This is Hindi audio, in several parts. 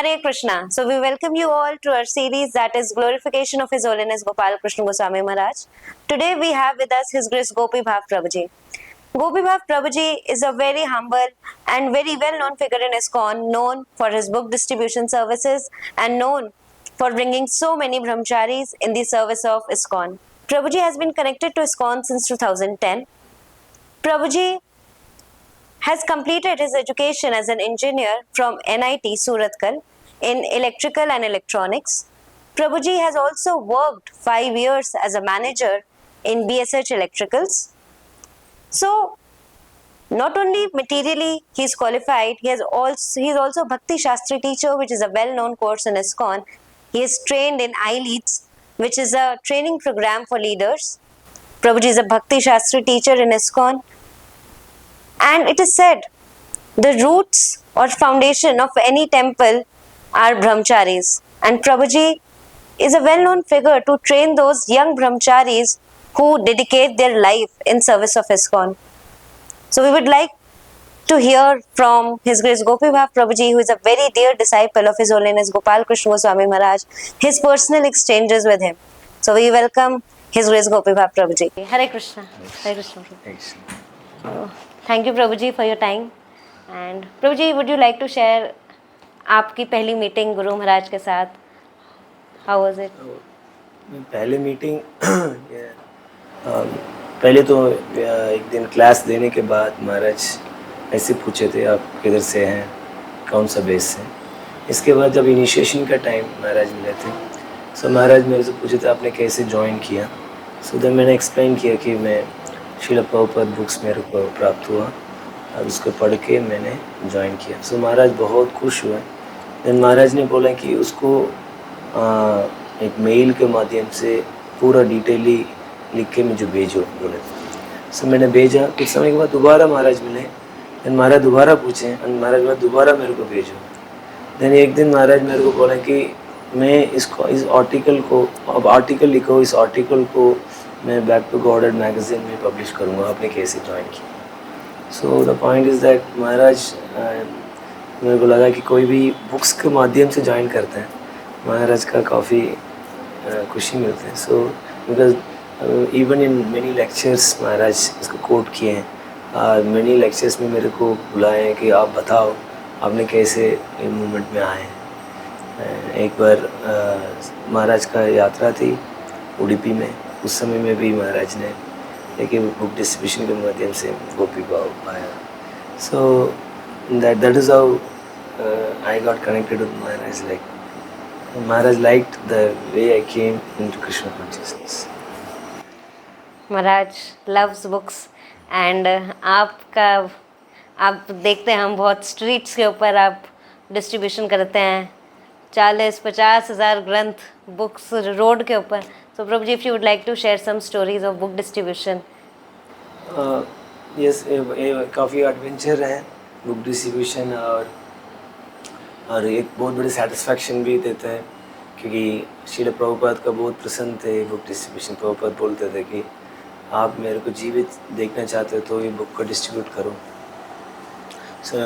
Hare Krishna. So we welcome you all to our series that is Glorification of His Holiness Gopal Krishna Goswami Maharaj. Today we have with us His Grace Gopi Bhav Prabhuji. Gopi Bhav Prabhuji is a very humble and very well-known figure in ISKCON, known for his book distribution services and known for bringing so many brahmacharis in the service of ISKCON. Prabhuji has been connected to ISKCON since 2010. Prabhuji has completed his education as an engineer from NIT Surathkal in electrical and electronics. Prabhuji has also worked 5 years as a manager in BSH Electricals. So, not only materially he is qualified, he is also Bhakti Shastri teacher, which is a well-known course in ISKCON. He is trained in iLeads, which is a training program for leaders. Prabhuji is a Bhakti Shastri teacher in ISKCON. And it is said, the roots or foundation of any temple are brahmacharis. And Prabhuji is a well-known figure to train those young brahmacharis who dedicate their life in service of ISKCON. So we would like to hear from His Grace Gopi Bhav Prabhuji, who is a very dear disciple of His Holiness Gopal Krishna Goswami Maharaj, his personal exchanges with him. So we welcome His Grace Gopi Bhav Prabhuji. Hare Krishna. Hare Krishna. Thanks. Thank you Prabhuji for your time. And Prabhuji, would you like to share आपकी पहली मीटिंग गुरु महाराज के साथ? How was it? पहले मीटिंग पहले तो एक दिन क्लास देने के बाद महाराज ऐसे पूछे थे, आप किधर से हैं, कौन सा बेस से। इसके बाद जब इनिशिएशन का टाइम महाराज मिले थे, सो महाराज मेरे से पूछे थे आपने कैसे ज्वाइन किया। सो देन मैंने एक्सप्लेन किया कि मैं श्रील प्रभुपाद बुक्स मेरे को प्राप्त हुआ और उसको पढ़ के मैंने ज्वाइन किया। सो महाराज बहुत खुश हुए। देन महाराज ने बोला कि उसको एक मेल के माध्यम से पूरा डिटेली लिख के मुझे भेजो बोले। सो मैंने भेजा। कुछ समय के बाद दोबारा महाराज मिले। देन महाराज दोबारा पूछे और महाराज बोला दोबारा मेरे को भेजो। देन एक दिन महाराज मेरे को बोला कि मैं इस आर्टिकल को, अब आर्टिकल लिखो, इस आर्टिकल को मैं बैक टू गॉडेड मैगजीन में पब्लिश करूँगा, आपने कैसे ज्वाइन किया। So the point is that Maharaj मेरे को लगा कि कोई भी बुक्स के माध्यम से ज्वाइन करते हैं महाराज का काफ़ी खुशी मिलती है। So because even in many lectures Maharaj इसको कोट किए हैं और मेनी लेक्चर्स में मेरे को बुलाए हैं कि आप बताओ आपने कैसे इन मूवमेंट में आए हैं। एक बार महाराज का यात्रा थी उडुपी में, उस समय में भी महाराज ने एक बुक डिस्ट्रीब्यूशन के माध्यम से गोपी भाव पाया। So that is how I got connected with Maharaj. Like Maharaj liked the way I came into Krishna consciousness. Maharaj loves books and आप देखते हैं हम बहुत स्ट्रीट्स के ऊपर आप डिस्ट्रीब्यूशन करते हैं, 40-50 हज़ार ग्रंथ बुक्स रोड के ऊपर। So Prabhuji, if you would like to share some stories of book distribution. Yes, ये काफ़ी एडवेंचर है बुक डिस्ट्रीब्यूशन और एक बहुत बड़ी सेटिस्फैक्शन भी देता है क्योंकि श्रील प्रभुपाद का बहुत पसंद थे बुक डिस्ट्रीब्यूशन। प्रभुपाद बोलते थे कि आप मेरे को जीवित देखना चाहते हो तो ये बुक को डिस्ट्रीब्यूट करो। So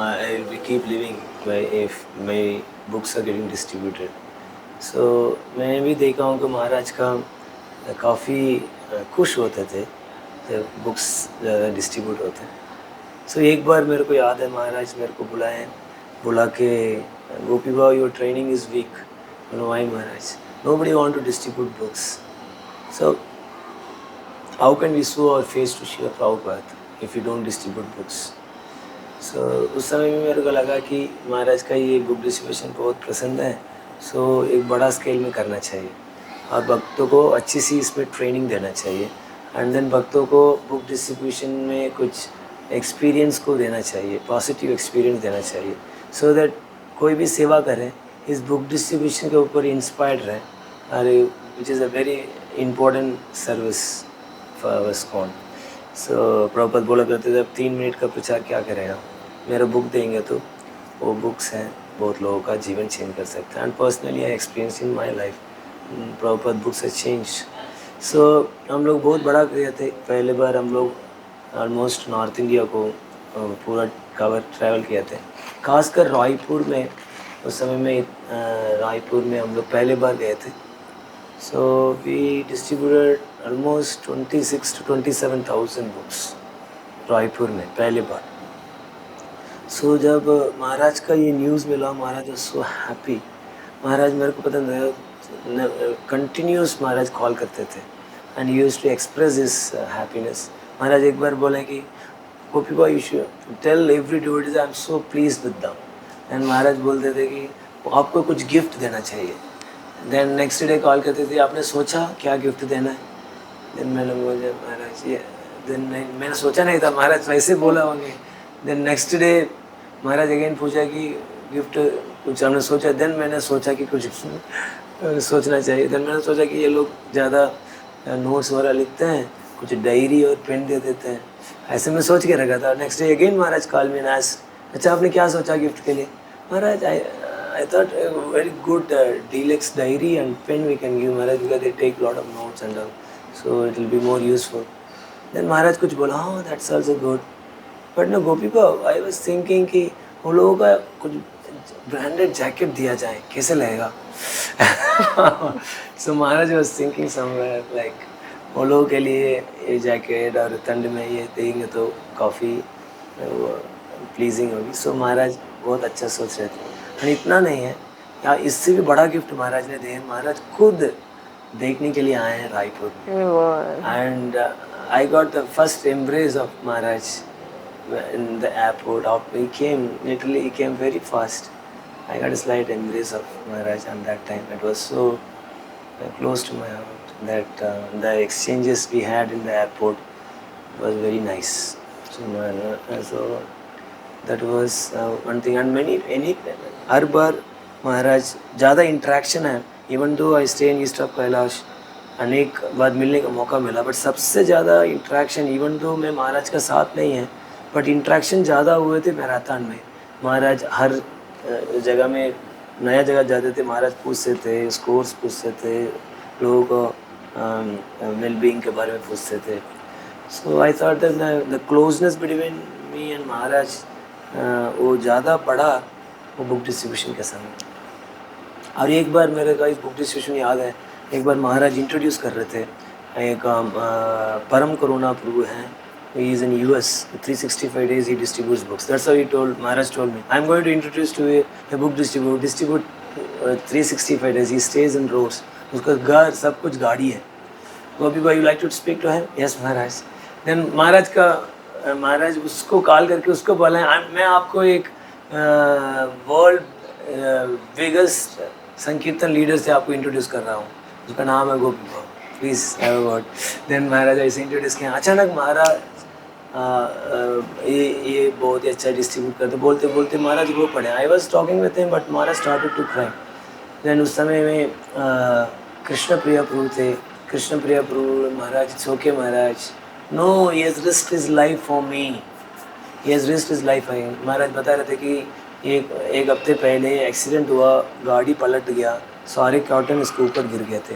I will keep living if my books are getting distributed. So मैंने भी देखा हूँ कि महाराज का काफ़ी खुश होते थे जब बुक्स ज़्यादा डिस्ट्रीब्यूट होते हैं। सो एक बार मेरे को याद है महाराज मेरे को बुला के Gopi Bhav your training is weak, you know why Maharaj, nobody want to distribute books, so how can we show our face to Srila Prabhupada if you don't distribute books. So उस समय में मेरे को लगा कि महाराज का ये बुक डिस्ट्रीब्यूशन बहुत पसंद है, सो एक बड़ा स्केल में करना चाहिए और भक्तों को अच्छी सी इसमें ट्रेनिंग देना चाहिए एंड देन भक्तों को बुक डिस्ट्रीब्यूशन में कुछ एक्सपीरियंस को देना चाहिए, पॉजिटिव एक्सपीरियंस देना चाहिए, सो दैट कोई भी सेवा करे इस बुक डिस्ट्रीब्यूशन के ऊपर इंस्पायर्ड रहे और which is a very important service for ISKCON। सो प्रभुपाद बोला करते थे अब 3 मिनट का प्रचार क्या करेगा, मेरा बुक देंगे तो वो बुक्स हैं बहुत लोगों का जीवन चेंज कर सकता है। And personally I experience in my life Prabhupada books has change. So हम लोग बहुत बड़ा किए थे। पहले बार हम लोग ऑलमोस्ट नॉर्थ इंडिया को पूरा ट्रैवल किए थे, खासकर रायपुर में उस समय में रायपुर में हम लोग पहले बार गए थे. So we distributed almost 26 to 27,000 books Raipur में पहले बार. सो जब महाराज का ये न्यूज़ मिला, महाराज वाज सो हैप्पी. महाराज मेरे को पता नहीं, कंटिन्यूस महाराज कॉल करते थे and used to express his happiness. Maharaj एक बार बोले कि Gopi Bhai you should tell every devotees I am so pleased with them. And Maharaj बोलते थे कि आपको कुछ गिफ्ट देना चाहिए. देन नेक्स्ट डे कॉल करते थे, आपने सोचा क्या गिफ्ट देना है? देन मैंने बोला महाराज ये, देन मैंने सोचा नहीं था, महाराज वैसे बोला होंगे. देन नेक्स्ट डे महाराज अगेन पूछा कि गिफ्ट कुछ हमने सोचा. देन मैंने सोचा कि कुछ सोचना चाहिए. देन मैंने सोचा कि ये लोग ज़्यादा नोट्स वगैरह लिखते हैं, कुछ डायरी और पेन दे देते हैं, ऐसे मैं सोच के रखा था. नेक्स्ट डे अगेन महाराज कॉल मी नाइस, अच्छा आपने क्या सोचा गिफ्ट के लिए? महाराज I thought a very good deluxe diary and pen we can give Maharaj because they take lot of notes and all, so it will be more useful. Then Maharaj कुछ बोला, हाँ that's also good. But no Gopi Bhau, I was thinking कि वो लोगों का कुछ ब्रांडेड जैकेट दिया जाए, कैसे लगेगा? So Maharaj was thinking somewhere like वो लोगों के लिए ये जैकेट और ठंड में ये देंगे तो काफ़ी प्लीजिंग होगी. सो महाराज बहुत अच्छा सोच रहे थे. और इतना नहीं है, या इससे भी बड़ा गिफ्ट महाराज ने दिए. महाराज खुद देखने के लिए आए हैं रायपुर में. And I got the first embrace of Maharaj in the airport. He came, literally he came very fast. I got a slight embrace of Maharaj on that time. It was so close to my heart that the exchanges we had in the airport was very nice. So that was one thing. And हर बार महाराज ज़्यादा इंट्रैक्शन है. Even though I stay in east of Kailash, अनेक बार मिलने का मौका मिला, बट सबसे ज़्यादा इंट्रैक्शन, इवन दो मैं महाराज का साथ नहीं है, बट इंट्रैक्शन ज़्यादा हुए थे मैराथन में. महाराज हर जगह में, नया जगह जाते थे, महाराज पूछते थे, स्कोर्स पूछते थे, लोगों को वेलबींग के बारे में पूछते थे. So I thought that the closeness between me and Maharaj वो ज़्यादा बढ़ा वो बुक डिस्ट्रीब्यूशन के समय. और एक बार मेरे को इस बुक डिस्ट्रीब्यूशन याद है, एक बार महाराज इंट्रोड्यूस कर रहे थे एक परम करुणा प्रभु हैं. He is in US. 365 days he distributes books. That's how he told. Maharaj told me, I'm going to introduce to you a book distribute 365 days. He stays in rows. उसका घर सब कुछ गाड़ी है. Gopi bhai, you like to speak to him? Yes, Maharaj. Then महाराज उसको कॉल करके उसको बोला, मैं आपको एक वर्ल्ड बिगेस्ट संकीर्तन लीडर से आपको इंट्रोड्यूस कर रहा हूँ. उसका नाम है Gopi Bhav. Please have a word. Then Maharaj ऐसे इंट्रोड्यूस किया. अचानक महाराज ये बहुत ही अच्छा डिस्ट्रीब्यूट करते, बोलते बोलते महाराज रो पड़े. I was talking with him but Maharaj started to cry. Then उस समय में कृष्ण प्रिया प्रभु थे. Krishna Priya Prabhu Maharaj, it's okay Maharaj, no he has risked his life for me, he has risked his life. Maharaj बता रहे थे कि एक हफ्ते पहले एक्सीडेंट हुआ, गाड़ी पलट गया, सारे कॉटन इसके ऊपर गिर गए थे.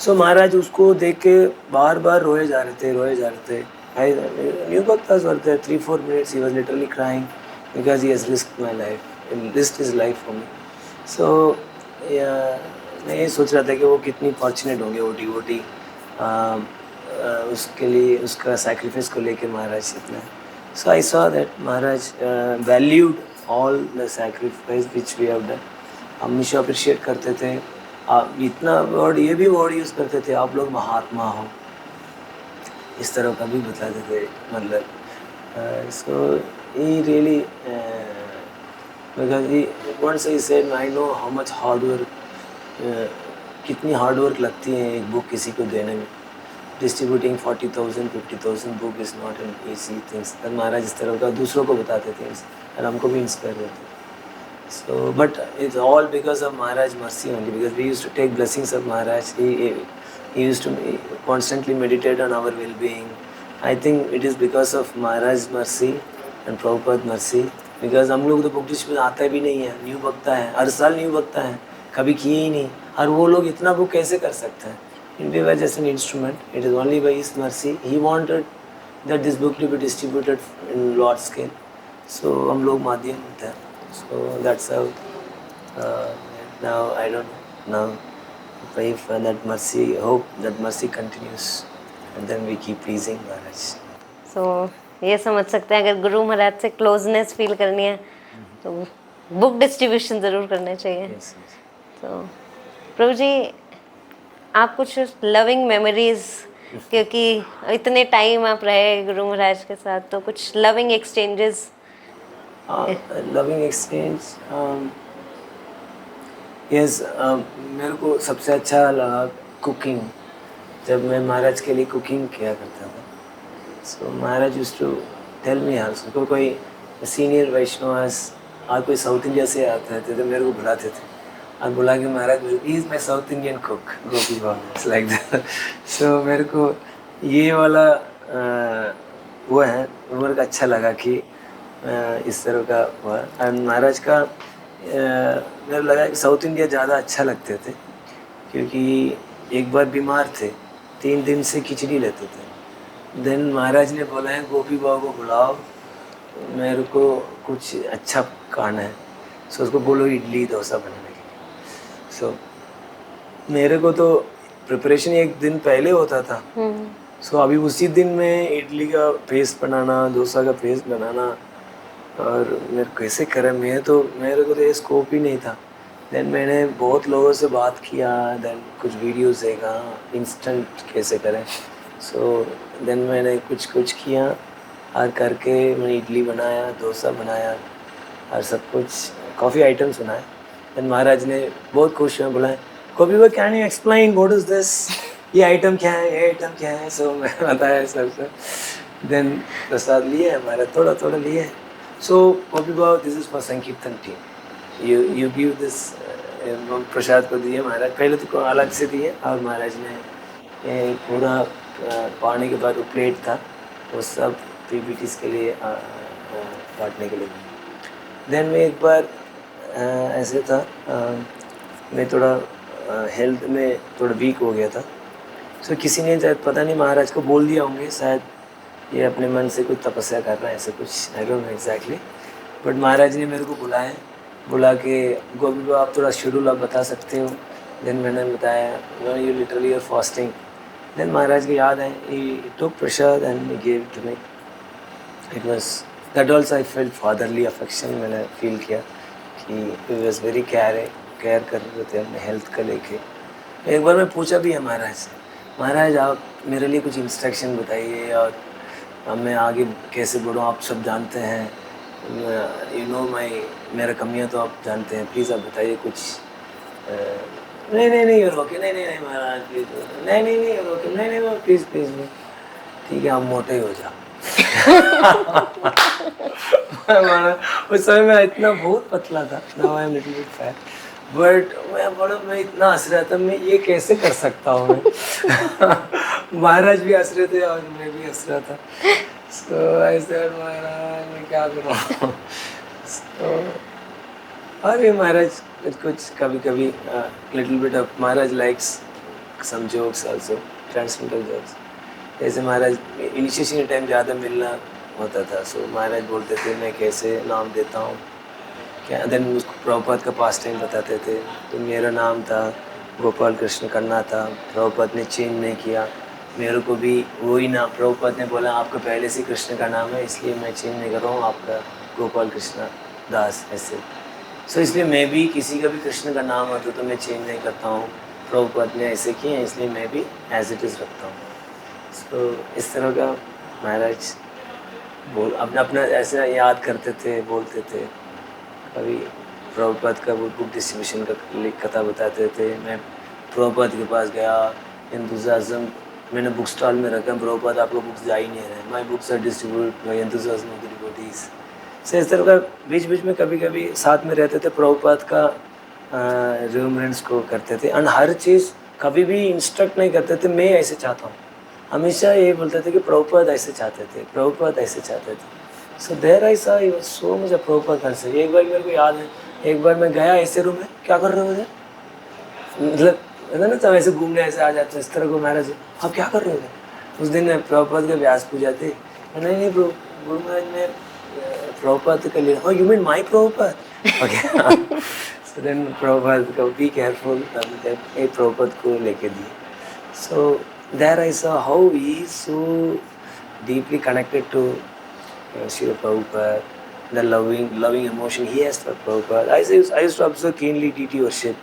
सो महाराज उसको देख के बार बार रोए जा रहे थे. New bhaktas were there 3-4 minutes. He was literally crying because he has risked my life, risked his life for me. So मैं ये सोच रहा था कि वो कितनी फॉर्चुनेट होंगे वो डिवोटी, उसके लिए उसका सैक्रिफाइस को लेके महाराज इतना. So I saw that Maharaj valued all the sacrifice which we have done. हमेशा अप्रिशिएट करते थे. आप इतना वर्ड, ये भी वर्ड यूज़ करते थे, आप लोग महात्मा हो, इस तरह का भी बताते थे. मतलब so he really because he once he said I know how much hard work, कितनी हार्ड वर्क लगती है एक बुक किसी को देने में. Distributing 40,000 50,000 book is not an easy things. Maharaj इस तरह का दूसरों को बताते थे और हमको भी इंस्पायर करते थे. So, but it's all because of Maharaj mercy only, because we used to take blessings of Maharaj. He used to constantly meditate on our well-being. I think it is because of Maharaj's mercy and Prabhupada mercy. Because हम लोग तो बुक डिस्ट्रीब्यूशन आता भी नहीं है, न्यू भक्ता है, हर साल न्यू भक्ता है, कभी किए ही नहीं, और वो लोग इतना बुक कैसे कर सकते हैं? We were just an instrument. It is only by His mercy. He wanted that this book to be distributed in large scale. So हम लोग माध्यम होते हैं. So that's how Now I don't know. Now pray for that mercy, hope that mercy continues, and then we keep pleasing Maharaj. सो ये समझ सकते हैं अगर गुरु महाराज से क्लोजनेस फील करनी है तो बुक डिस्ट्रीब्यूशन ज़रूर करने चाहिए। Yes, yes. तो प्रभु जी आप कुछ लविंग मेमोरीज, क्योंकि इतने टाइम आप रहे गुरु महाराज के साथ, तो कुछ loving exchanges. Loving exchange, yes, मेरे को सबसे अच्छा लगा कुकिंग, जब मैं महाराज के लिए कुकिंग किया करता था। So Maharaj used to tell me also, कोई सीनियर वैष्णवास और कोई साउथ इंडिया से आते थे तो मेरे को बुलाते थे और बुला के Maharaj he is my south Indian cook Gopi Baba like that. So मेरे को ये वाला वो है, मेरे को अच्छा लगा कि इस तरह का हुआ। और महाराज का मेरे लगा कि साउथ इंडिया ज़्यादा अच्छा लगते थे, क्योंकि एक बार बीमार थे, 3 दिन से खिचड़ी लेते थे। देन महाराज ने बोला है गोपी बाबा को बुलाओ, मेरे को कुछ अच्छा खाना है, सो उसको बोलो इडली डोसा बनाने के लिए। सो मेरे को तो प्रिपरेशन एक दिन पहले होता था। सो अभी उसी दिन में इडली का पेस्ट बनाना, डोसा का पेस्ट बनाना, और मेरे कैसे करें, मेरे को तो ये स्कोप ही नहीं था। देन मैंने बहुत लोगों से बात किया, देन कुछ वीडियोस देखा इंस्टेंट कैसे करें। सो देन मैंने कुछ किया और करके मैंने इडली बनाया, डोसा बनाया और सब कुछ काफ़ी आइटम्स बनाए। देन महाराज ने बहुत खुश हुए, बोला गोपी भाई can you explain what is this, ये आइटम क्या है, ये आइटम क्या है। सो मैं बताया सब। देन प्रसाद लिए हमारा, थोड़ा थोड़ा लिए। सो गोपी बाबा दिस इज़ फॉर संकीर्तन टीम, यू गिव दिस, प्रसाद को दिए महाराज, पहले तो अलग से दिए और महाराज ने पूरा पाने के बाद वो प्लेट था वो सब पीपीटीज के लिए बांटने के लिए। देन मैं एक बार ऐसे था, मैं थोड़ा हेल्थ में थोड़ा वीक हो गया था। सो किसी ने शायद पता नहीं महाराज को बोल दिया होंगे, शायद ये अपने मन से कुछ तपस्या कर रहा है, ऐसे कुछ, I don't know exactly. But Maharaj ने मेरे को बुला के गोपी बाबा आप थोड़ा शेड्यूल आप बता सकते हो। देन मैंने बताया you literally are fasting. Then Maharaj को याद है, he took prasad and he gave it to me. It was that also I felt fatherly affection, मैंने फील किया कि he was very केयर कर रहे थे अपने हेल्थ का लेके। एक बार मैं पूछा भी है महाराज से, महाराज आप मेरे लिए कुछ इंस्ट्रक्शन बताइए और अब मैं आगे कैसे बढ़ूँ, आप सब जानते हैं, यू नो मेरा कमियाँ तो आप जानते हैं, प्लीज़ आप बताइए कुछ। नहीं you're okay, नहीं महाराज प्लीज, नहीं you're okay, नहीं प्लीज ठीक है आप मोटे हो जाओ। उस समय मैं इतना बहुत पतला था, now I am little bit fat, but मैं इतना हंस रहा था, मैं ये कैसे कर सकता हूँ। महाराज भी हंस रहे थे और मैं भी हंस रहा था। सो आई सेड महाराज मैं क्या करूँ। और ये महाराज कुछ कभी little bit of Maharaj likes some jokes also, transcendental jokes. जैसे महाराज इनिशिएशन के टाइम ज़्यादा मिलना होता था, सो महाराज बोलते थे मैं कैसे नाम देता हूँ क्या, देन उसको प्रभुपाद का पास टाइम बताते थे। तो मेरा नाम था गोपाल कृष्ण करना था, प्रभुपाद ने चेंज नहीं किया, मेरे को भी वही नाम, प्रभुपाद ने बोला आपका पहले से कृष्ण का नाम है इसलिए मैं चेंज नहीं कर रहा हूँ, आपका गोपाल कृष्ण दास ऐसे। सो इसलिए मैं भी किसी का भी कृष्ण का नाम होता तो मैं चेंज नहीं करता हूँ, प्रभुपाद ने ऐसे किए इसलिए मैं भी एज इट इज़ रखता हूँ। सो इस तरह का महाराज अपना ऐसा याद करते थे, बोलते थे। कभी प्रभुपाद का बुक डिस्ट्रीब्यूशन का कथा बताते थे। मैं प्रभुपाद के पास गया, एंथुसियाज्म मैंने बुक स्टॉल में रखा, प्रभुपाद आपको बुक्स जा ही नहीं रहे, my books are distribute by enthusiasm of the devotees. So इस तरह का बीच में कभी साथ में रहते थे, प्रभुपाद का रिमेम्बरेंस को करते थे। और हर चीज़ कभी भी इंस्ट्रक्ट नहीं करते थे मैं ऐसे चाहता हूँ, हमेशा ये बोलते थे कि प्रभुपाद ऐसे चाहते थे, प्रभुपाद ऐसे चाहते थे। सो देयर आई सा सो मच प्रभुपाद घर से। एक बार मेरे को याद है, एक बार मैं गया ऐसे रूम में, क्या कर रहे हो उधर, मतलब है ना, सब ऐसे घूमने ऐसे आ जाते हैं इस तरह को। महाराज आप क्या कर रहे हो उस दिन प्रभुपाद का व्यास पूजा थे। नहीं गुरु महाराज ने प्रभुपाद का लिया, you mean my Prabhupada, okay. So then Prabhupada को be careful, एक Prabhupada को लेके दिए. So there I saw how he is so deeply connected to Srila Prabhupada, the loving emotion he has for Prabhupada. I used to observe keenly DT worship.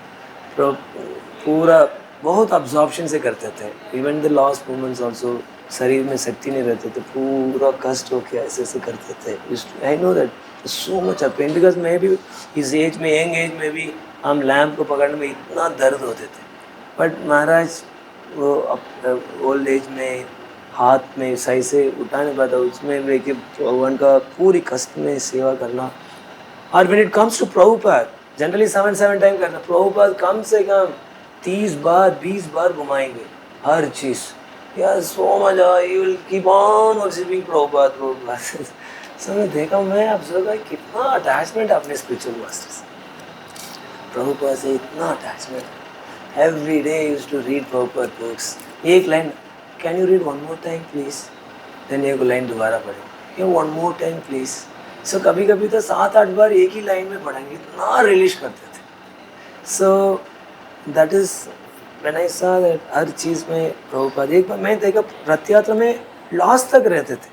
पूरा बहुत absorption से करते थे. Even the last moments also शरीर में शक्ति नहीं रहते थे, पूरा कष्ट होके ऐसे ऐसे करते थे. I know that so much of pain because मैं भी इस एज में, यंग एज में भी हम लैम्प को पकड़ने में इतना दर्द होते थे. बट महाराज वो ओल्ड एज में हाथ में सही से उठा नहीं पाता, उसमें लेके भगवान का पूरी कष्ट में सेवा करना. और when it comes to Prabhupada, generally 7 time करना, प्रभुपाद कम से कम 30 बार 20 बार घुमाएंगे हर चीज़. यार सो मजा, you will keep on worshiping Prabhupada. सो मैं देखा, मैं ऑब्जर्व किया कितना अटैचमेंट है अपने स्पिरिचुअल मास्टर से, प्रभुपाद से इतना attachment. Every day used to read Prabhupada books. एक line, can you read one more time please, देन एक लाइन दोबारा पढ़े, one more time please. So कभी कभी तो 7-8 बार एक ही लाइन में पढ़ेंगे, इतना रिलीज करते थे. So that is when I saw that हर चीज़ में प्रभुपाद. एक बार मैं देखा रथ यात्रा में लास्ट तक रहते थे.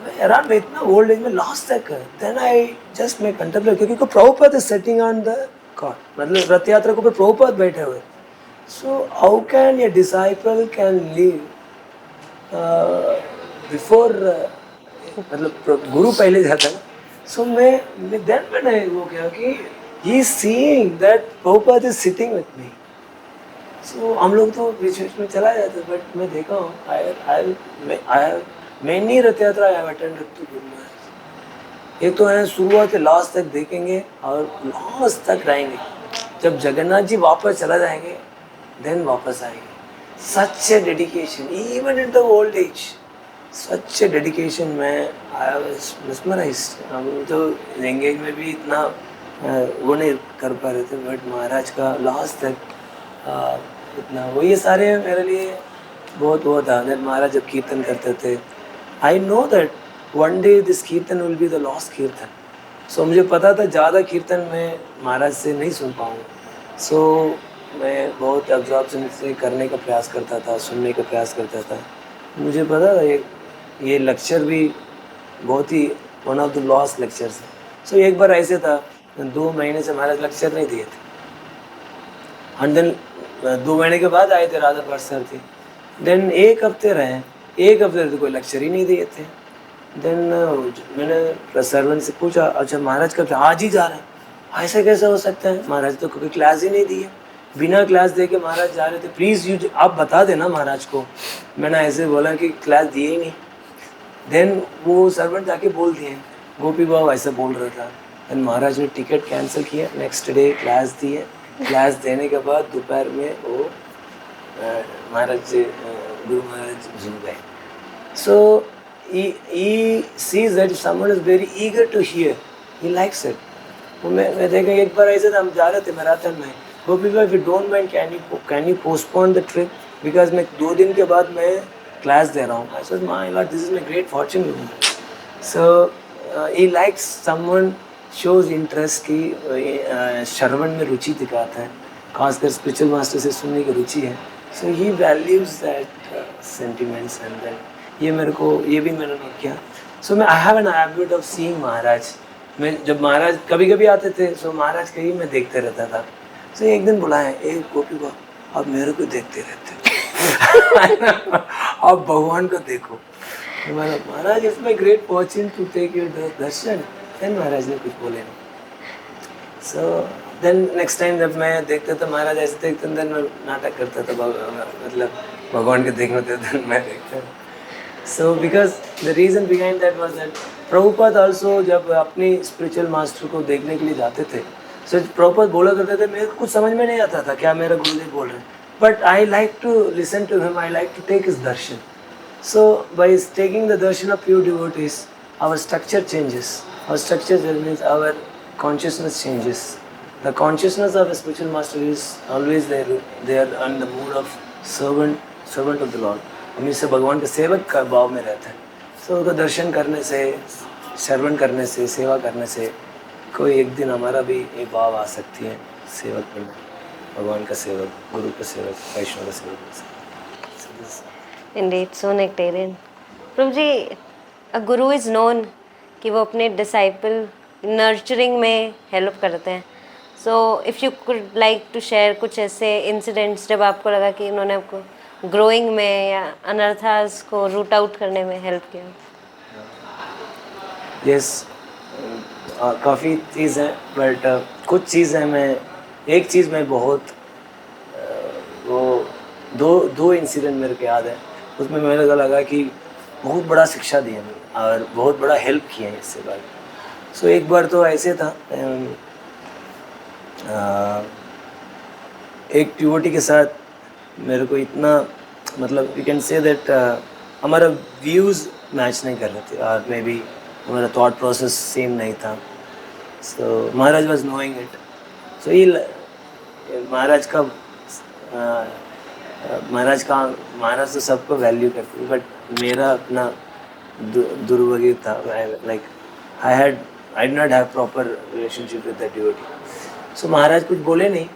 मैं हैरान, मैं इतना ओल्ड एज में लास्ट तक. देन आई जस्ट मैं कंटेम्पलेट, क्योंकि Prabhupada is sitting on the cot, मतलब रथ यात्रा के ऊपर प्रभुपाद बैठे हुए. So how can a disciple can live before, मतलब गुरु पहले जाता है. सो मैं देन मैंने वो किया कि he seeing that Prabhupada is sitting with me. So हम लोग तो बीच बीच में चला जाते, बट मैं देखा हूँ आई मैनी रथ यात्रा I have attended to Guru Maharaj. एक तो है शुरुआत से लास्ट तक देखेंगे और लास्ट तक रहेंगे. जब जगन्नाथ जी वापस चला जाएंगे देन वापस आएंगे. Such a dedication even in the old age, such a dedication. मैं आई वाज मिसमराइज्ड. हम तो एंगेज में भी इतना वो नहीं कर पा रहे थे, बट महाराज का लास्ट तक इतना वो, ये सारे मेरे लिए बहुत वो था. महाराज जब कीर्तन करते थे, I know that one day this कीर्तन विल बी द लास्ट कीर्तन. सो मुझे पता था ज़्यादा कीर्तन मैं महाराज से नहीं सुन पाऊँगा. सो मैं बहुत एब्जॉर्प्शन से करने का प्रयास करता था, सुनने का प्रयास करता था. मुझे पता था ये लेक्चर भी बहुत ही one of the lost lectures है. सो एक बार ऐसे था, 2 महीने से महाराज लेक्चर नहीं दिए थे. एंड देन 2 महीने के बाद आए थे, राधा पाठ सर थे. देन 1 हफ्ते रहे, 1 हफ्ते तो कोई लेक्चर ही नहीं दिए थे. देन मैंने सर्वेंट से पूछा, अच्छा महाराज कब आज ही जा रहे हैं? ऐसा कैसे हो सकता है, महाराज तो कोई क्लास ही नहीं दी है. बिना क्लास दे के महाराज जा रहे थे. प्लीज़ आप बता देना महाराज को. मैंने ऐसे बोला कि क्लास दिए ही नहीं. देन वो सर्वेंट जाके बोल दिए, गोपी बाबू ऐसा बोल रहा था. देन महाराज ने टिकट कैंसिल किया, नेक्स्ट डे क्लास दी है. क्लास देने के बाद दोपहर में वो महाराज गुरु महाराज जुड़ गए. सो he sees that if someone is very eager to hear, he likes it. तो मैं देखा एक बार ऐसे हम जा रहे थे मैराथन में, गोपी भाई if you don't mind can you postpone the trip because मैं 2 दिन के बाद मैं क्लास दे रहा हूँ. I said my lord, this is my great fortune. So he likes someone shows interest कि श्रवण में रुचि दिखाता है, खासकर स्पिरिचुअल मास्टर से सुनने की रुचि है. So he values that sentiments and then ये मेरे को ये भी मैंने नोट किया. सो मैं I have an habit of seeing Maharaj. मैं जब महाराज कभी कभी आते थे, सो महाराज कहीं मैं देखते रहता था. सो एक दिन बुलाए, एक गोपी बाबा आप मेरे को देखते रहते आप भगवान को देखो. Maharaj it's my great fortune to take your darshan. Then Maharaj ने कुछ बोले नहीं. सो देन नेक्स्ट टाइम जब मैं देखता था महाराज ऐसे देखते थे, मैं नाटक करता था, मतलब भगवान को देखना था, मैं देखता. So because the reason behind that was that Prabhupada also जब अपनी spiritual master को देखने के लिए जाते थे, so प्रभुपाद बोला करते थे, मेरे को कुछ समझ में नहीं आता था क्या मेरा गुरुदेव बोल रहे हैं, but I like to listen to him, I like to take his darshan. So by taking the darshan of pure devotees, our structure changes. Our structure means our consciousness changes. The consciousness of a spiritual master is always there. They are on the mood of servant of the Lord. हमेशा भगवान के सेवक का भाव में रहता है. सो उनका दर्शन करने से, श्रवण करने से, सेवा करने से कोई एक दिन हमारा भी ये भाव आ सकती है सेवक बनना, भगवान का सेवक, गुरु का सेवक, वैष्णव का सेवक बन सकते। Indeed, so nectarian. Prabhu ji, a guru is known कि वो अपने डिसाइपल नर्चरिंग में हेल्प करते हैं. So if you could like to share कुछ ऐसे इंसिडेंट्स जब आपको लगा कि उन्होंने आपको ग्रोइंग में या अनर्थास को रूट आउट करने में हेल्प किया. यस, काफ़ी चीज़ है, बट कुछ चीज़ है, मैं एक चीज़ में बहुत वो दो इंसिडेंट मेरे को याद है, उसमें मेरे को लगा कि बहुत बड़ा शिक्षा दिया मुझे और बहुत बड़ा हेल्प किया है इससे बाद. सो एक बार तो ऐसे था, एक डिवोटी के साथ मेरे को इतना, मतलब यू कैन से दैट हमारा व्यूज़ मैच नहीं कर रहे थे और मे बी हमारा थॉट प्रोसेस सेम नहीं था. So Maharaj was knowing it. सो ये महाराज का महाराज तो सबको वैल्यू करते, बट मेरा अपना दुर्भाग्य था. Like I did not have proper relationship with that devotee. So Maharaj कुछ बोले नहीं.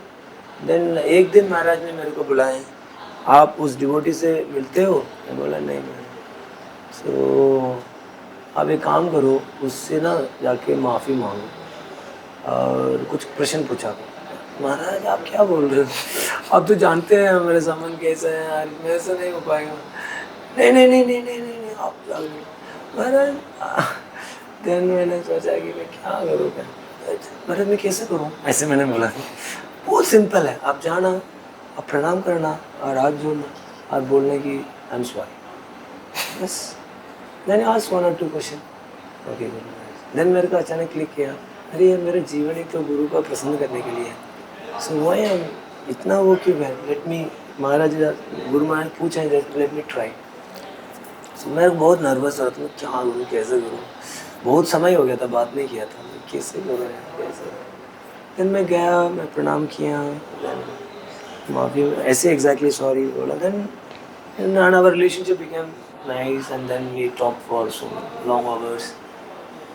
देन एक दिन महाराज ने मेरे को बुलाया, आप उस डिवोटी से मिलते हो? मैं बोला नहीं. सो आप एक काम करो, उससे ना जाके माफ़ी मांगो और कुछ प्रश्न पूछा. महाराज आप क्या बोल रहे हो? आप तो जानते हैं मेरे संबंध कैसे हैं यार, मेरे से नहीं हो पाएगा. नहीं आप महाराज. देन मैंने सोचा कि मैं क्या करूँ, महाराज मैं कैसे करूँ, ऐसे मैंने बोला. बहुत सिंपल है, आप जाना, आप प्रणाम करना और हाथ जोड़ना और बोलने की आई एम सॉरी, बस. Then ask 1 or 2 question. Okay. Then मेरे को अचानक क्लिक किया, अरे यार मेरा जीवन ही तो गुरु को पसंद करने के लिए है. सो व्हाई आई एम इतना वो क्यों है, लेट मी, महाराज गुरु महाराज पूछा, लेट मी ट्राई. सो मैं बहुत नर्वस हो रहा था, मैं क्या करूँ, कैसे करूँ. बहुत समय हो गया था, बात नहीं किया था, मैं कैसे करूँ कैसे. देन मैं गया, मैं प्रणाम किया, देन माफ़ी, ऐसे एग्जैक्टली सॉरी बोला. Then our relationship became nice and then we talk for so long hours.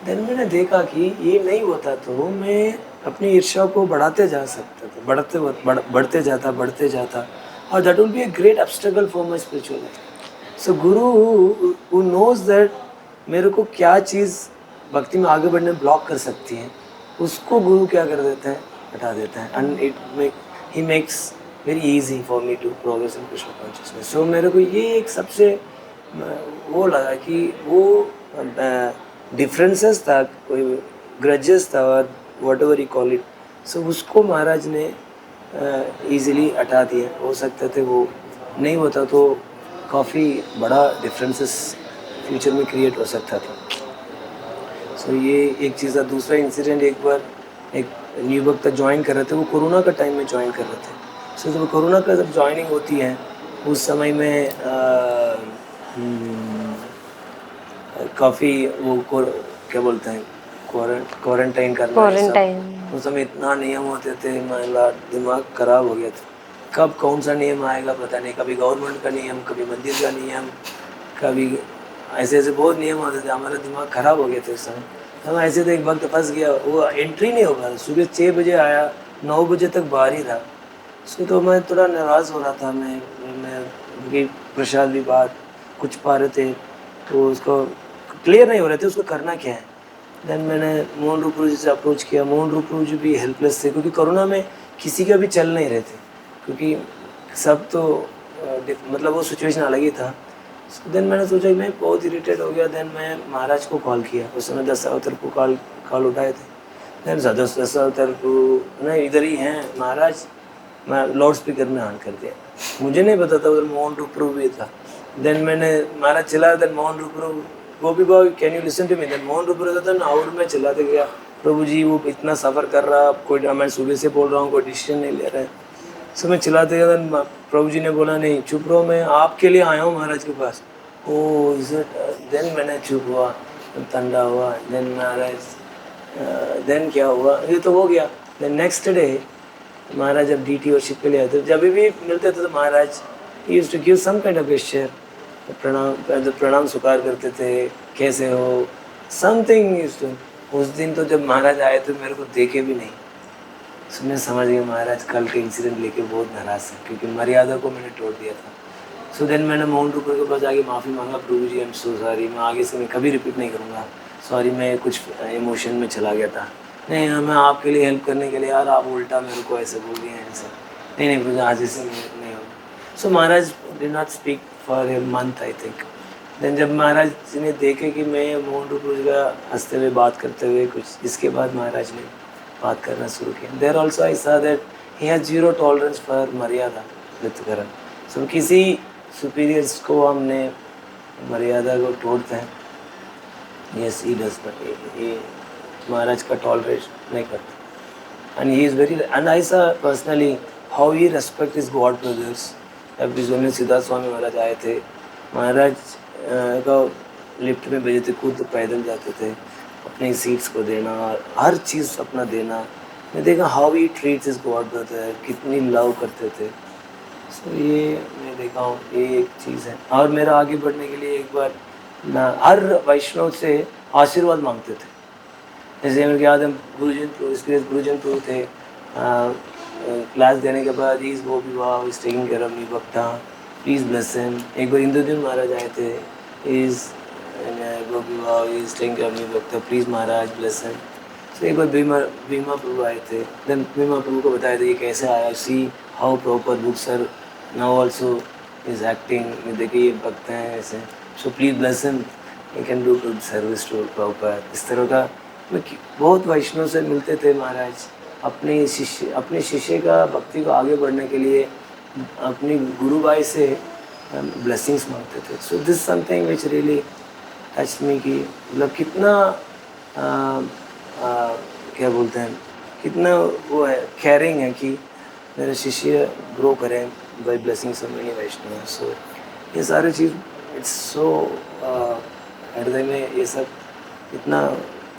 Then मैंने देखा कि ये नहीं होता तो मैं अपनी ईर्ष्या को बढ़ाते जा सकता था, बढ़ते जाता और that will be a great obstacle for my spiritual life. So guru who knows that मेरे को क्या चीज़ भक्ति में आगे बढ़ने ब्लॉक कर सकती है, उसको गुरु क्या कर देते हैं, हटा देते हैं. And he makes very easy for me to progress in Krishna consciousness. So मेरे को ये एक सबसे वो लगा कि वो डिफरेंसेस था, कोई ग्रजेस था और whatever you call it. So उसको महाराज ने ईज़िली हटा दिया. हो सकते थे वो नहीं होता तो काफ़ी बड़ा डिफरेंसेस फ्यूचर में क्रिएट हो सकता था. सो ये एक चीज़ था. दूसरा इंसिडेंट, एक बार एक न्यू भक्त ज्वाइन कर रहे थे, वो कोरोना का टाइम में ज्वाइन कर रहे थे. सो जब कोरोना का जब ज्वाइनिंग होती है उस समय में काफ़ी वो क्या बोलते हैं, क्वारंटाइन करना. उस समय इतना नियम होते थे, मेरा दिमाग खराब हो गया था. कब कौन सा नियम आएगा पता नहीं, कभी गवर्नमेंट का नियम, कभी मंदिर का नियम, कभी ऐसे बहुत नियम होते थे. हमारा दिमाग खराब हो गया था उस समय. हम ऐसे तो एक वक्त फंस गया, वो एंट्री नहीं हो पाया. सुबह 6 बजे आया, 9 बजे तक बाहर ही रहा. सो तो मैं थोड़ा नाराज़ हो रहा था. मैं प्रसाद भी बात कुछ पा रहे थे तो उसको क्लियर नहीं हो रहे थे उसको करना क्या है. देन मैंने मोहन रूप जी से अप्रोच किया. मोहन रूप जी भी हेल्पलेस थे क्योंकि कोरोना में किसी का भी चल नहीं रहे थे, क्योंकि सब तो मतलब वो सिचुएशन अलग ही था. देन मैंने सोचा कि मैं बहुत इरिटेट हो गया. देन मैं महाराज को कॉल किया. उस समय 10 अवतार को कॉल उठाए थे. देन 10 अवतार को नहीं इधर ही हैं महाराज, मैं लाउड स्पीकर में ऑन कर दिया. मुझे नहीं पता था उधर मोहन रूप भी था. देन मैंने महाराज चला. Then Mohan Roop Gopi Babu can you listen to me. Then Mohan Roop था ना, और मैं चलाते गया, प्रभु जी वो इतना सफ़र कर रहा, कोई मैं सुबह से बोल रहा हूँ, कोई डिसीजन नहीं ले रहा है. सो मैं चलाते गया. देन प्रभु जी ने बोला नहीं चुप रहो, मैं आपके लिए आया हूँ महाराज के पास. Oh is it. देन मैंने चुप हुआ, ठंडा हुआ. देन महाराज देन क्या हुआ, ये तो हो गया. देन नेक्स्ट डे महाराज जब DT और शिप के लिए आते, जब भी मिलते थे तो Maharaj used to give some kind of gesture. प्रणाम स्वीकार करते थे, कैसे हो, समथिंग यूज्ड टू. उस दिन तो जब महाराज आए तो मेरे को देखे भी नहीं। सो मैं समझ गया महाराज कल के इंसिडेंट लेके बहुत नाराज़ है, क्योंकि मर्यादा को मैंने तोड़ दिया था। सो देन मैंने मोहन रूपर के पास जाके माफ़ी मांगा, प्रभु जी आई एम सो सॉरी, मैं आगे से मैं कभी रिपीट नहीं करूँगा, सॉरी मैं कुछ इमोशन में चला गया था। नहीं मैं आपके लिए हेल्प करने के लिए, यार आप उल्टा मेरे को ऐसे बोल दिए ऐसा, नहीं प्रभु जी आज से नहीं होगा। So Maharaj did not speak for a month I think. Then जब महाराज ने देखे कि मैं मोहन रूपर जी का हंसते हुए बात करते हुए कुछ, इसके बाद महाराज ने बात करना शुरू किया। देयर ऑल्सो आई सा that he has zero tolerance for मर्यादा मृतकरण। सो किसी सुपीरियर्स को हमने मर्यादा को तोड़ते हैं, यस ही डज, ये महाराज का टॉलरेट नहीं करता। And he is very, and I saw personally how he respect his god brothers. जब विजोनी सिद्धार्थ स्वामी महाराज आए थे, महाराज का लिफ्ट में भेजे थे, खुद पैदल जाते थे, अपनी सीट्स को देना, हर चीज़ अपना देना। मैं देखा how he treats his God brother, कितनी लव करते थे। सो ये मैं देखा हूँ, ये एक चीज़ है। और मेरा आगे बढ़ने के लिए एक बार ना हर वैष्णव से आशीर्वाद मांगते थे। जैसे मेरे याद है गुरुजन प्रभु थे, क्लास देने के बाद इस गोपी वाह is taking care of me भक्ता, प्लीज़ ब्लेस हिम। एक बार इंद्रदीन महाराज आए थे, इज गोपी वाह is taking care of me भक्ता, प्लीज़ महाराज ब्लेस हिम। तो एक बार भीमा प्रभु आए थे, देन भीमा प्रभु को बताया था ये कैसे आया, see how proper books are now also is acting, देखिए ये भक्त हैं ऐसे, so please bless him, you can do good service to proper. इस तरह का मैं बहुत वैष्णव से मिलते थे महाराज, अपने शिष्य का भक्ति को आगे बढ़ने के लिए अपनी गुरु भाई से ब्लेसिंग्स मांगते थे। So this something which really touch me, कि मतलब कितना क्या बोलते हैं, कितना वो है केयरिंग है कि मेरे शिष्य ग्रो करें बाय ब्लेसिंग सो मेनी वैष्णव। सो ये सारी चीज़ इट्स सो हृदय में ये सब इतना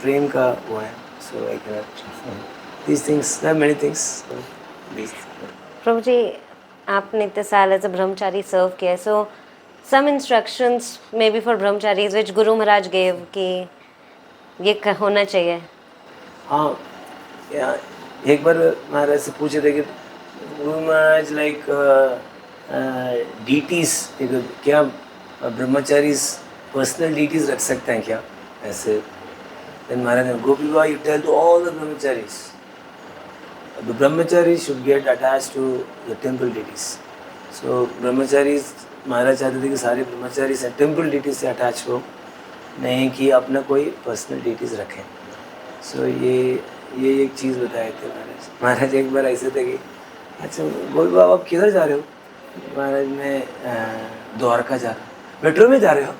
प्रेम का वो है। So I can these things, there are many things, these Prabhu ji, आपने इतने साल एज अ ब्रह्मचारी सर्व किया है, so some instructions may be for brahmacharis which guru Maharaj gave कि ये होना चाहिए। हाँ एक बार महाराज से पूछे थे कि गुरु महाराज लाइक डीटीज, क्या ब्रह्मचारी पर्सनल डीटीज रख सकते हैं क्या ऐसे। देन महाराज ने Gopi Baba you tell to all the brahmacharis, the brahmachari should get attached to the temple deities. So brahmacharis महाराज चाहते थे कि सारे ब्रह्मचारी से टेम्पल डीटीज से अटैच हो, नहीं कि अपना कोई पर्सनल डीटीज रखें। सो ये एक चीज़ बताए थे महाराज एक बार ऐसे थे कि अच्छा गोपी बाबा आप किधर जा रहे हो, महाराज मैं द्वारका जा रहा हूँ। मेट्रो में जा रहे हो?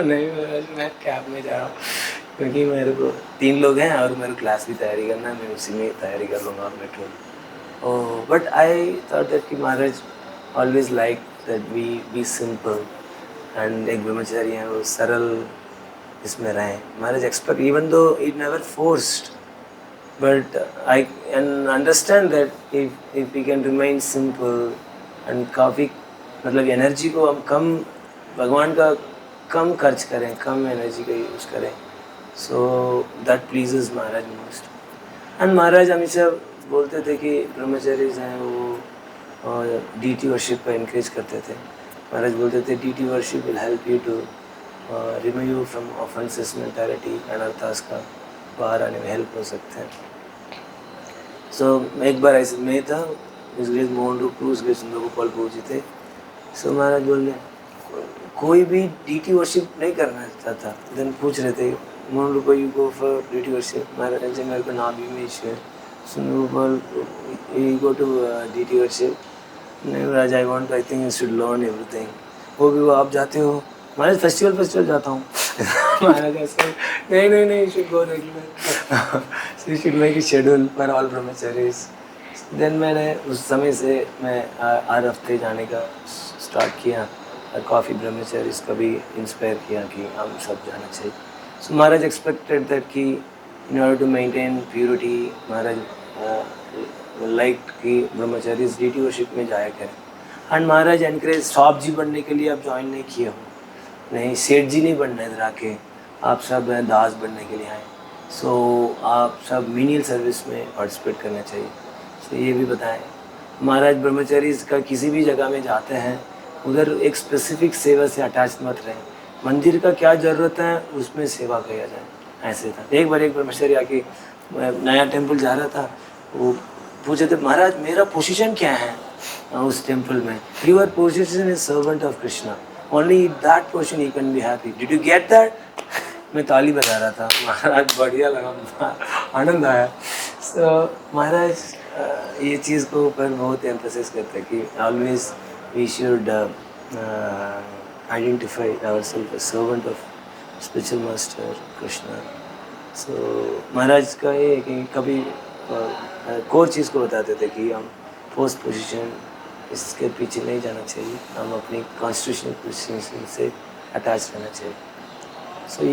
नहीं महाराज मैं कैब में जा रहा हूँ, क्योंकि मेरे को 3 लोग हैं और मेरे क्लास भी तैयारी करना है, मैं उसी में तैयारी कर लूँगा metro. Oh but I thought that कि Maharaj always like that we be simple, and एक ब्रह्मचारी हैं वो सरल इसमें रहें। Maharaj expect even though it never forced, but I can understand that if we can remain simple and काफ़ी मतलब एनर्जी को हम कम भगवान का कम खर्च करें, कम एनर्जी का यूज़ करें, so that pleases Maharaj most. And Maharaj हमेशा बोलते थे कि ब्रह्मचारीज हैं वो डीटी वर्शिप पर इनक्रेज करते थे। महाराज बोलते थे deity worship will help you to remove you from offenses mentality, anarthas का बाहर आने में हेल्प हो सकते हैं। सो एक बार ऐसे मैं था, इसलिए मोहन रूप उसके सुंदर गोपाल प्रभु जी थे। सो महाराज बोल रहे कोई भी डीटी वर्शिप नहीं करना चाहता, देन पूछ रहे थे Mohan Roop you go for deity worship, Maharaj मेरे को नाम भी में इशू है, Sundar Gopal you go to deity worship, नहीं Maharaj I want I think you should learn everything. वो भी वो आप जाते हो महाराज फेस्टिवल जाता हूँ महाराज ऐसे नहीं you should go regular, so you should make a schedule for all brahmacharis. Then मैंने उस समय से मैं हर हफ्ते जाने का स्टार्ट किया और काफ़ी ब्रह्मचारीज का भी इंस्पायर किया कि हम सब जाना चाहिए। सो महाराज एक्सपेक्टेड दैट कि in order to maintain purity Maharaj like कि ब्रह्मचारीज डीटी वर्शिप में जाया करें। एंड महाराज एनकरेज साहब जी बनने के लिए आप ज्वाइन नहीं किए हो, नहीं सेठ जी नहीं बनना इधर आके, आप सब दास बनने के लिए आए। सो आप सब मीनियल सर्विस में पार्टिसिपेट करना चाहिए। सो ये भी बताएं। महाराज ब्रह्मचारी का किसी भी जगह में जाते हैं उधर एक स्पेसिफिक सेवा से अटैच मत रहें। मंदिर का क्या ज़रूरत है उसमें सेवा किया जाए, ऐसे था। एक बार एक ब्रह्मचारी आके नया टेम्पल जा रहा था, वो पूछे थे महाराज मेरा पोजीशन क्या है उस टेम्पल में। Your position is servant of Krishna, only that position you can be happy, did you get that. मैं ताली बजा रहा था, महाराज बढ़िया लगा, आनंद आया। सो महाराज ये चीज़ को ऊपर बहुत एम्फेसिस करते हैं कि always we should identify ourselves as servant of spiritual master Krishna. So Maharaj का ये है कि कभी कोर चीज़ को बताते थे कि हम पोस्ट पोजीशन इसके पीछे नहीं जाना चाहिए, हम अपनी कॉन्स्टिट्यूशनल पोजीशन से अटैच रहना चाहिए। सो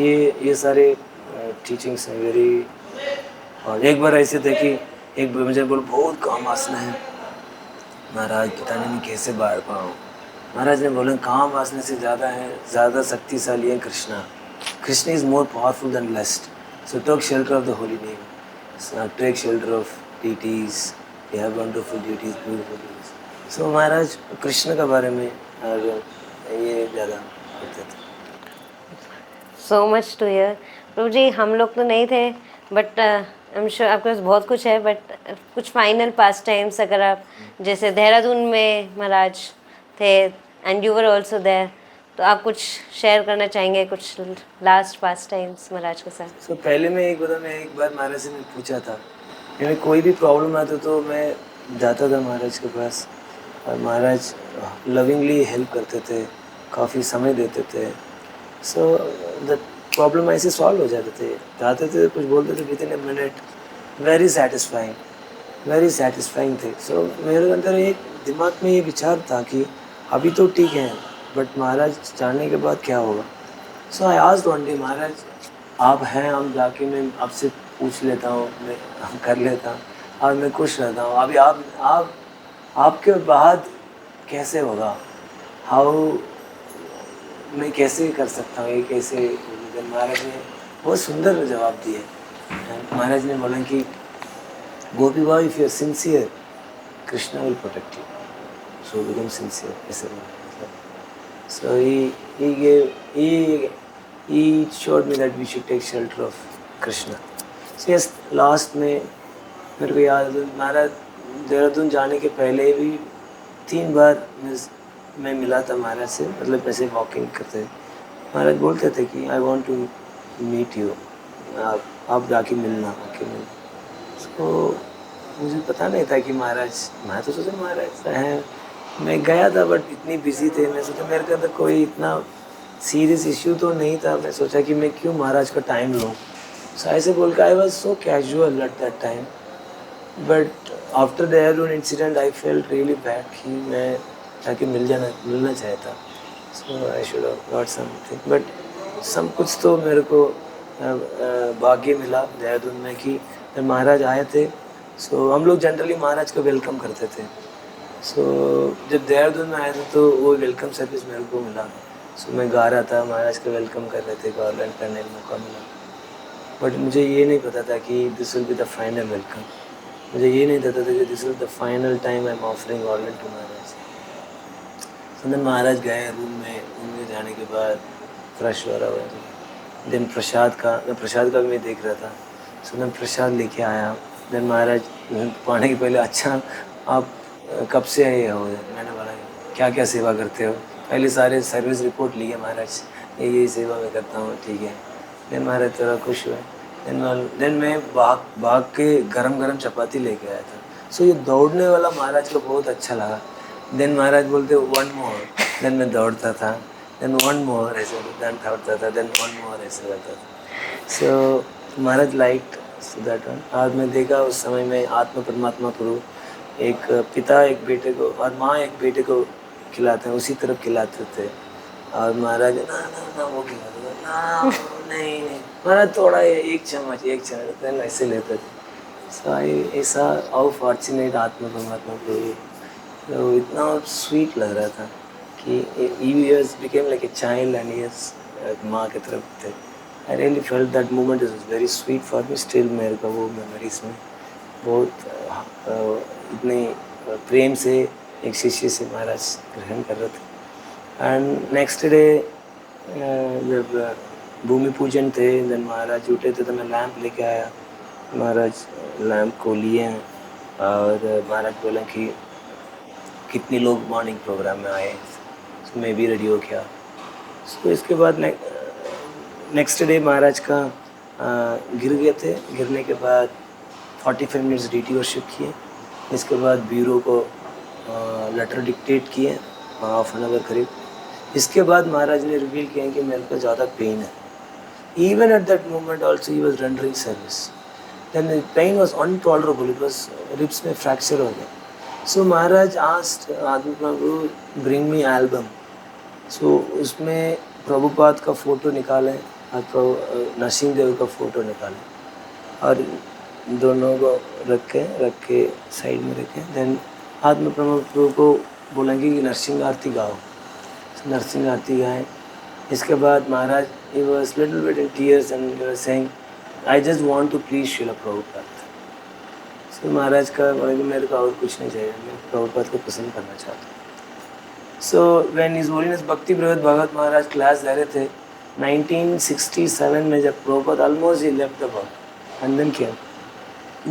ये सारे टीचिंग्स हैं वेरी। और एक बार ऐसे थे कि एक मुझे बोल बहुत काम वासना है महाराज, पता नहीं मैं कैसे बाहर पाऊँ। महाराज ने बोला काम वासना से ज़्यादा है, ज़्यादा शक्तिशाली है Krishna. Krishna is more powerful than lust. So take shelter of the holy name, take shelter of deities, they have wonderful deities, beautiful deities. So Maharaj Krishna के बारे में और ये ज़्यादा करते थे। So much to hear. Prabhu ji हम लोग तो नहीं थे बट आई एम श्योर आपके पास बहुत कुछ है, बट कुछ फाइनल पास टाइम्स अगर आप, जैसे देहरादून में महाराज थे and you were also there, तो आप कुछ शेयर करना चाहेंगे कुछ लास्ट पास टाइम्स महाराज के साथ? सो पहले मैं एक बार महाराज से मैं पूछा था कि मैं कोई भी प्रॉब्लम आता तो मैं जाता था महाराज के पास, और महाराज लविंगली हेल्प करते थे, काफ़ी समय देते थे। सो द प्रॉब्लम ऐसे सॉल्व हो जाते थे, जाते थे कुछ बोलते थे with in a minute, very satisfying थे। सो मेरे अंदर एक दिमाग में ये विचार था कि अभी तो ठीक है बट महाराज जाने के बाद क्या होगा। सो आई आस्क्ड वन डे महाराज आप हैं, हम जाके मैं आपसे पूछ लेता हूँ, मैं हम कर लेता हूँ और मैं खुश रहता हूँ। अभी आप आपके बाद कैसे होगा, हाउ मैं कैसे कर सकता हूँ ये कैसे। महाराज ने बहुत सुंदर जवाब दिए। महाराज ने बोला कि गोपी भाई if you are sincere Krishna will protect you, so become sincere, ऐसे बोला। So he showed me that we should take shelter of Krishna. So yes, last में मेरे को याद है महाराज देहरादून जाने के पहले भी 3 बार मैं मिला था महाराज से, मतलब ऐसे वॉकिंग करते। महाराज बोलते थे कि I want to meet you, आप जाके मिलना, आके मिलना। तो मुझे पता नहीं था कि महाराज, मैं तो सोचा महाराज हैं, मैं गया था बट इतनी बिजी थे, मैं सोचा मेरे के अंदर कोई इतना सीरियस इश्यू तो नहीं था। मैं सोचा कि मैं क्यों महाराज का टाइम लूँ, सो ऐसे बोल के I was so casual at that time. But after Dehradun incident I felt really bad कि मैं जाके मिलना चाहता। So I should have got something, but सब कुछ तो मेरे को भाग्य मिला देहरादून में कि जब महाराज आए थे। सो हम लोग जनरली महाराज को वेलकम करते थे। सो जब देहरादून में आए थे तो वो वेलकम सर्विस मेरे को मिला। सो मैं गा रहा था, महाराज को वेलकम कर रहे थे, गार्लैंड करने का मौका मिला। बट मुझे ये नहीं पता था कि this will be the final welcome. मुझे ये नहीं पता था कि this is the final time I am offering garland to Maharaj. So then Maharaj गए रूम में जाने के बाद फ्रेश हो रहा हुआ। देन प्रसाद का भी मैं देख रहा था। सो देन प्रसाद लेके आया। देन महाराज पाने के पहले अच्छा आप कब से आए हो? मैंने बोला क्या क्या सेवा करते हो? पहले सारे सर्विस रिपोर्ट लिए महाराज, ये सेवा मैं करता हूँ, ठीक है। देन महाराज थोड़ा खुश हुए। देन मैं भाग के गरम चपाती लेके आया था। सो ये दौड़ने वाला महाराज को बहुत अच्छा लगा। देन महाराज बोलते 1 more। देन मैं दौड़ता था, देन 1 more ऐसे, देन दौड़ता था, देन 1 more ऐसे करता था। So Maharaj like that one. और मैं देखा उस समय में आत्मा परमात्मा प्रभु एक पिता एक बेटे को और माँ एक बेटे को खिलाते हैं, उसी तरफ खिलाते थे। और महाराज ना वो खिलाते थे, ना नहीं महाराज थोड़ा एक चम्मच ऐसे लेते थे। सो ऐसा हाउ फॉर्चुनेट आत्मा परमात्मा प्रभु, तो इतना स्वीट लग रहा था कि he was became like a child and he was माँ की तरफ थे। I really felt that moment is very sweet for me still. मेरे को वो मेमोरीज में बहुत इतने प्रेम से एक शिष्य से महाराज ग्रहण कर रहे थे। एंड नेक्स्ट डे जब भूमि पूजन थे, देन महाराज उठे थे तो मैं लैंप लेके आया। महाराज लैंप को लिए हैं और महाराज बोला कि कितने लोग मॉर्निंग प्रोग्राम में आए, तो मैं भी रेडी हो गया। सो इसके बाद नेक्स्ट डे महाराज का गिर गए थे। गिरने के बाद 45 मिनट्स ड्यूटी वर्शिप किए। इसके बाद ब्यूरो को लेटर डिक्टेट किए हाफ एन आवर करीब। इसके बाद महाराज ने रिवील किया कि मेरे को ज़्यादा पेन है। Even at that moment also he was rendering service. Then the pain was untolerable, it was ribs में फ्रैक्चर हो गया। सो महाराज आस्क्ड आदमी प्रभु ब्रिंग मी एल्बम। सो उसमें प्रभुपाद का फ़ोटो निकालें और नरसिंह देव का फ़ोटो निकालें और दोनों को रख के साइड में रखें। देन आत्म प्रभु को बोलेंगे कि नरसिंह आरती गाओ। नरसिंह आरती गाएं। इसके बाद महाराज he was little bit in tears and he was saying I just want to please Srila Prabhupada। So महाराज का बोला कि मेरे को और कुछ नहीं चाहिए, मैं प्रभुपाद को पसंद करना चाहता हूँ। So when His Holiness भक्ति प्रवृत्त भगत महाराज क्लास दे रहे थे 1967 में, जब Prabhupada almost he left the world and then came,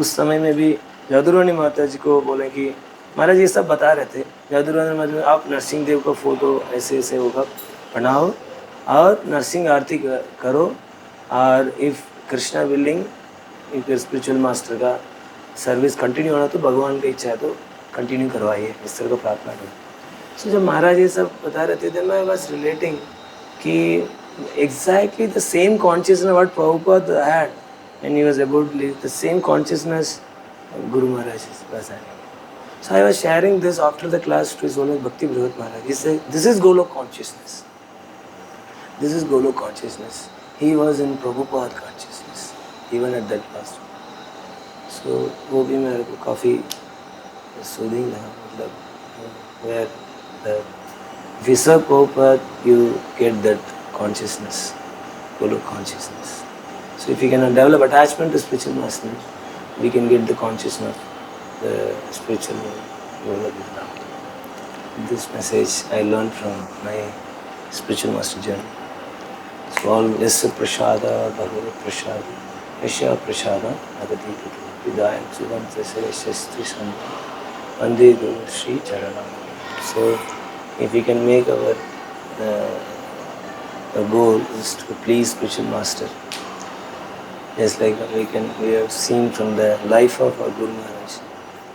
उस समय में भी जादूरानी माता जी को बोले कि महाराज ये सब बता रहे थे। जादूरानी माता जी आप नरसिंह देव का फ़ोटो ऐसे ऐसे होगा बनाओ और नरसिंह आरती करो, और if Krishna willing, if spiritual master का सर्विस कंटिन्यू होना तो भगवान की इच्छा है तो कंटिन्यू करवाइए, इस तरह का प्रार्थना करो। सो जब महाराज ये सब बता रहे थे मैं बस रिलेटिंग कि exactly the same consciousness what Prabhupada had when he was about to leave, the same consciousness guru Maharaj was having. So I was sharing this after the class to His Holiness Bhakti Brihad Maharaj. He said, this is Golok consciousness. This is Golok consciousness. He was in Prabhupada consciousness, even at that last. So वो भी मेरे को काफ़ी soothing लगा, मतलब where the if you serve Prabhupada, you get that consciousness, Golok consciousness. So if you can develop attachment to spiritual master, we can get the consciousness of the spiritual world. This message I learned from my spiritual master journey. So all Yasya Prasada, Bhagavad Prasada, Yasya Prasada, Agati Kutu, Vidaya, Sudanta, Sarasya, Sandha, Vande Guru, Sri Charana. So if we can make our goal is to please spiritual master, just like we have seen from the life of our Guru Maharaj,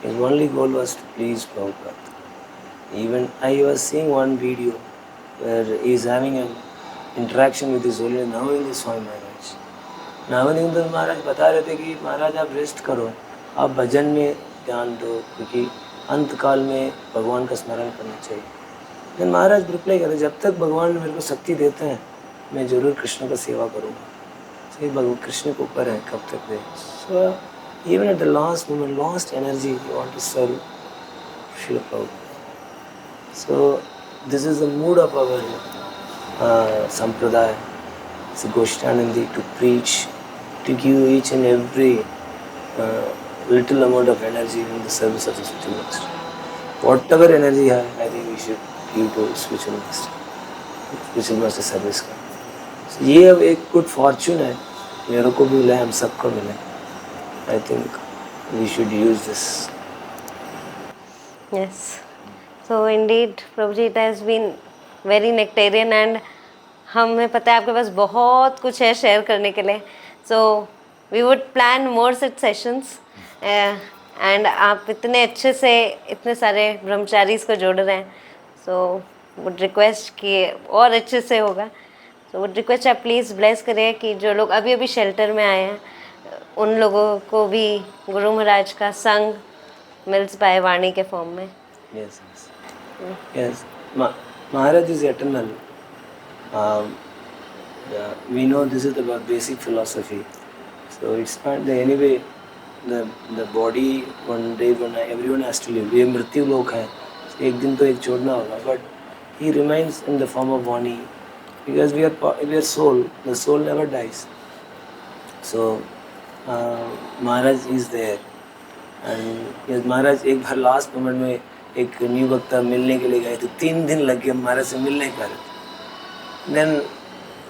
his only goal was to please Prabhupada. Even I was seeing one video where he is having an interaction with His Holiness Navadvip Swami Maharaj. Navneet महाराज बता रहे थे कि महाराज आप रेस्ट करो, आप भजन में ध्यान दो, क्योंकि अंत काल में भगवान का स्मरण करना चाहिए। लेकिन महाराज रिप्लाई कर रहे, जब तक भगवान मेरे को शक्ति देते हैं मैं जरूर कृष्ण का सेवा करूँगा। सही भगवान कृष्ण के ऊपर है कब तक दे। So even at the last moment, last energy, you want to serve Srila Prabhupada. So this is the mood of our sampradaya. It's a Goshanandi to preach, to give each and every little amount of energy in the service of the spiritual master. Whatever energy है, I think we should give to spiritual master service का। So ये अब एक good fortune है, मेरे को भी मिला है, हम सबको मिला है। I think we should use this. Yes. So indeed, Prabhuji, it has been very nectarian and हमें पता है आपके पास बहुत कुछ है शेयर करने के लिए. So we would plan more such sessions. And आप इतने अच्छे से इतने सारे ब्रह्मचारीज को जोड़ रहे हैं. So would request कि और अच्छे से होगा. So would request आप प्लीज़ ब्लेस करिए कि जो लोग अभी अभी शेल्टर में आए हैं उन लोगों को भी गुरु महाराज का संग मिल पाए वाणी के फॉर्म में. Yes, yes. Yes. Maharaj is eternal. We know this is the basic philosophy. So it's not the anyway. The body one day everyone has to live. ये मृत्यु लोक है. एक दिन तो एक छोड़ना होगा. But he remains in the form of Vani. because we are soul. The soul never dies. So Maharaj is there. And yes, महाराज एक बार लास्ट मोमेंट में एक न्यू वक्ता मिलने के लिए गए थे, 3 दिन लग गए महाराज से मिल नहीं पा रहे थे. देन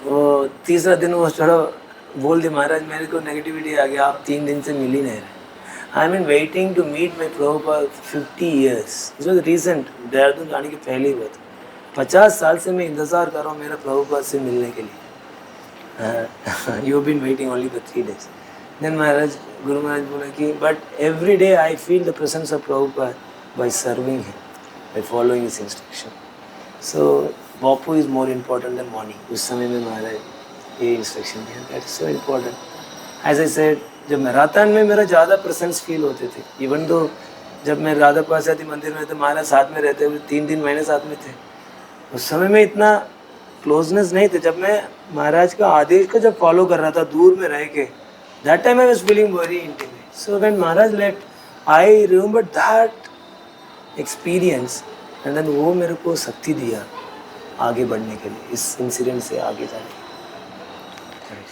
वो तीसरा दिन वो थोड़ा बोल दिया, महाराज मेरे को नेगेटिविटी आ गया, आप 3 दिन से मिल ही नहीं रहे. I mean waiting to meet my Prabhupada 50 years. This was recent, Dehradun जाने की पहली बात. 50 साल से मैं इंतज़ार कर रहा हूँ मेरा प्रभुपाद से मिलने के लिए. You been waiting only for 3 days. Then Maharaj, Guru Maharaj बोला कि but every day I feel the presence of Prabhupada by serving him, by following his instruction. So Bapu is more important than money. उस समय में महाराज ये instruction दिया. That is so important. As I said, जब मैं रातान में मेरा ज़्यादा presence feel होते थे. Even though जब मैं राधा पार्षदी मंदिर में तो महाराज साथ में रहते हुए 3 दिन महीने साथ में थे. उस समय में इतना क्लोजनेस नहीं थे. जब मैं महाराज का आदेश को जब फॉलो कर रहा था दूर में रह के, that time I was feeling very intimate. So when Maharaj left, I remembered that experience, and then वो मेरे को शक्ति दिया आगे बढ़ने के लिए, इस इंसिडेंट से आगे जाने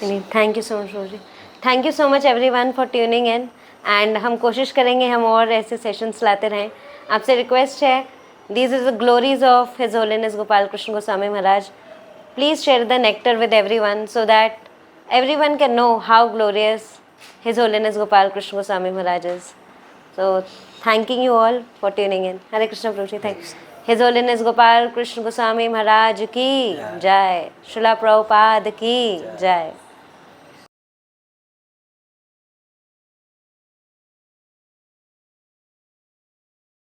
के. Thank you so much Prabhu ji. Thank you so much everyone for tuning in. And हम कोशिश करेंगे हम और ऐसे सेशंस लाते रहें. आपसे रिक्वेस्ट है, these is the glories of his holiness Gopal Krishna Goswami Maharaj. Please share the nectar with everyone so that everyone can know how glorious His Holiness Gopal Krishna Goswami Maharaj is. So, thanking you all for tuning in. Hare Krishna Prabhuji, thanks. His Holiness Gopal Krishna Goswami Maharaj ki jai. Srila Prabhupada ki jai.